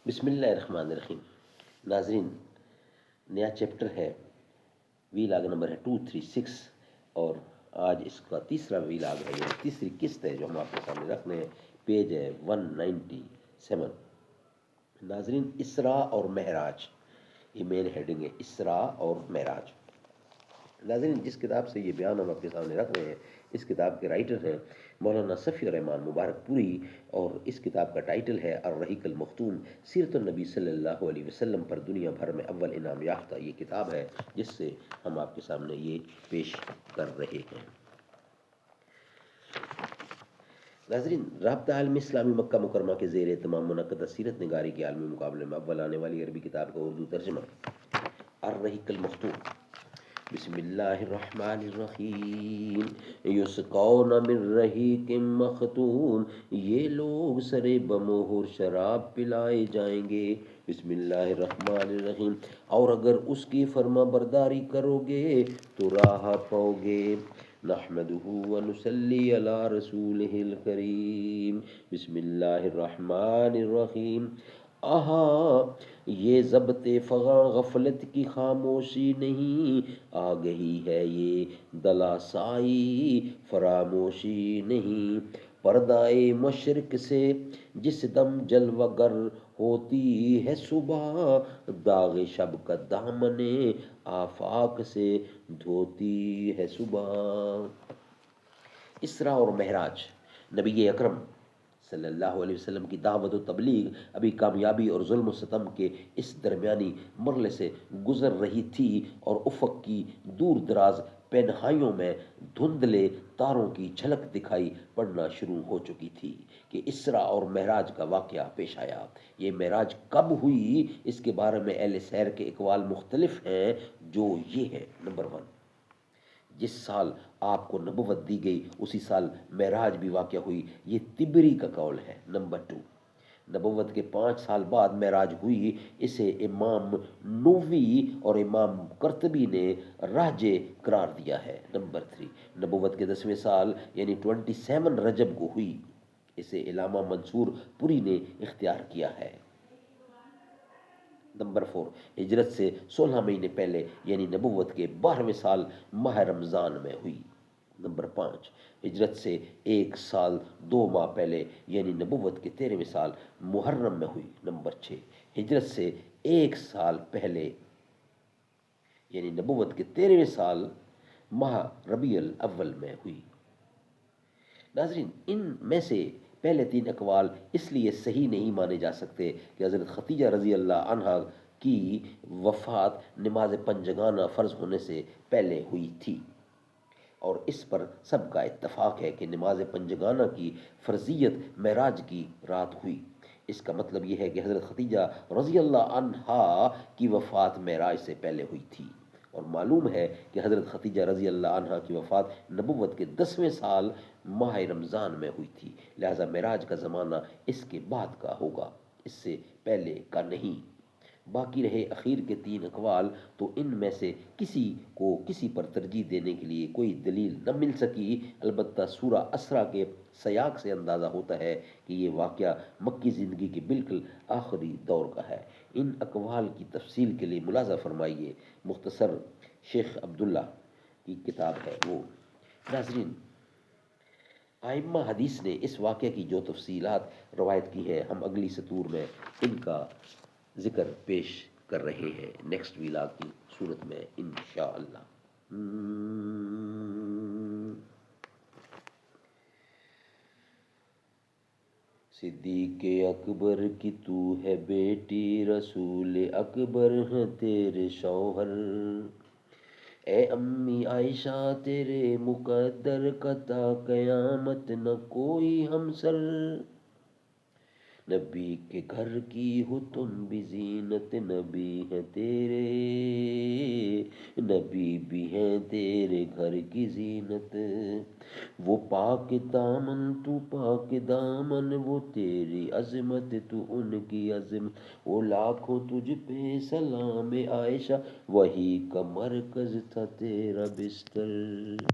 بسم اللہ الرحمن الرحیم۔ ناظرین، نیا چیپٹر ہے، ویلاگ نمبر ہے 236، اور آج اس کا تیسرا ویلاگ ہے، یہ تیسری قسط ہے جو ہم آپ کے سامنے رکھ رہے ہیں۔ پیج ہے 197۔ ناظرین، اسراء اور معراج، یہ مین ہیڈنگ ہے، اسراء اور معراج۔ ناظرین، جس کتاب سے یہ بیان ہم آپ کے سامنے رکھ رہے ہیں، اس کتاب کے رائٹر ہیں مولانا صفی الرحمان مبارک پوری، اور اس کتاب کا ٹائٹل ہے الرحیق المختوم، سیرت النبی صلی اللہ علیہ وسلم پر دنیا بھر میں اول انعام یافتہ یہ کتاب ہے جس سے ہم آپ کے سامنے یہ پیش کر رہے ہیں۔ ناظرین، رابطہ عالم اسلامی مکہ مکرمہ کے زیر اہتمام منعقدہ سیرت نگاری کے عالمی مقابلے میں اول آنے والی عربی کتاب کا اردو ترجمہ الرحیق المختوم۔ بسم اللہ الرحمن الرحیم۔ یسقون من رحیق مختوم، یہ لوگ سرے بمہر شراب پلائے جائیں گے۔ بسم اللہ الرحمن الرحیم۔ اور اگر اس کی فرما برداری کرو گے تو راحت پاؤ گے۔ نحمدہ ونصلی علی رسولہ الکریم۔ بسم اللہ الرحمن الرحیم۔ آہا، یہ ضبط فغاں غفلت کی خاموشی نہیں، آگہی ہے یہ دلاسائی فراموشی نہیں۔ پردائے مشرق سے جس دم جلوہ گر ہوتی ہے صبح، داغ شب کا دامن آفاق سے دھوتی ہے صبح۔ اسراء اور معراج، نبی اکرم صلی اللہ علیہ وسلم کی دعوت و تبلیغ ابھی کامیابی اور ظلم و ستم کے اس درمیانی مرحلے سے گزر رہی تھی، اور افق کی دور دراز پنہائیوں میں دھندلے تاروں کی جھلک دکھائی پڑنا شروع ہو چکی تھی کہ اسراء اور معراج کا واقعہ پیش آیا۔ یہ معراج کب ہوئی، اس کے بارے میں اہل سیر کے اقوال مختلف ہیں، جو یہ ہے: نمبر 1، جس سال آپ کو نبوت دی گئی اسی سال معراج بھی واقع ہوئی، یہ طبری کا قول ہے۔ نمبر 2، نبوت کے 5 سال بعد معراج ہوئی، اسے امام نووی اور امام قرطبی نے راجح قرار دیا ہے۔ نمبر 3، نبوت کے 10ویں سال یعنی 27 رجب کو ہوئی، اسے علامہ منصور پوری نے اختیار کیا ہے۔ نمبر 4، ہجرت سے 16 مہینے پہلے یعنی نبوت کے 12ویں سال ماہ رمضان میں ہوئی۔ نمبر 5، ہجرت سے 1 سال 2 ماہ پہلے یعنی نبوت کے 13ویں سال محرم میں ہوئی۔ نمبر 6، ہجرت سے 1 سال پہلے یعنی نبوت کے 13ویں سال ماہ ربیع الاول میں ہوئی۔ ناظرین، ان میں سے پہلے 3 اقوال اس لیے صحیح نہیں مانے جا سکتے کہ حضرت خدیجہ رضی اللہ عنہا کی وفات نماز پنجگانہ فرض ہونے سے پہلے ہوئی تھی، اور اس پر سب کا اتفاق ہے کہ نماز پنجگانہ کی فرضیت معراج کی رات ہوئی۔ اس کا مطلب یہ ہے کہ حضرت خدیجہ رضی اللہ عنہا کی وفات معراج سے پہلے ہوئی تھی، اور معلوم ہے کہ حضرت خدیجہ رضی اللہ عنہا کی وفات نبوت کے 10ویں سال ماہ رمضان میں ہوئی تھی، لہذا معراج کا زمانہ اس کے بعد کا ہوگا، اس سے پہلے کا نہیں۔ باقی رہے اخیر کے 3 اقوال، تو ان میں سے کسی کو کسی پر ترجیح دینے کے لیے کوئی دلیل نہ مل سکی، البتہ سورہ اسراء کے سیاق سے اندازہ ہوتا ہے کہ یہ واقعہ مکی زندگی کے بالکل آخری دور کا ہے۔ ان اقوال کی تفصیل کے لیے ملاحظہ فرمائیے، مختصر شیخ عبداللہ کی کتاب ہے وہ۔ ناظرین، ائمہ حدیث نے اس واقعہ کی جو تفصیلات روایت کی ہیں، ہم اگلی سطور میں ان کا ذکر پیش کر رہے ہیں نیکسٹ ویلاگ کی صورت میں انشاءاللہ۔ صدیق اکبر کی تو ہے بیٹی، رسول اکبر ہیں تیرے شوہر، اے امی عائشہ تیرے مقدر کا تا قیامت نہ کوئی ہمسر، نبی کے گھر کی ہو تم بھی زینت، نبی ہیں تیرے، نبی بھی ہیں تیرے گھر کی زینت، وہ پاک دامن تو پاک دامن، وہ تیری عظمت تو ان کی عظمت، وہ لاکھوں تجھ پہ سلام عائشہ، وہی کا مرکز تھا تیرا بستر۔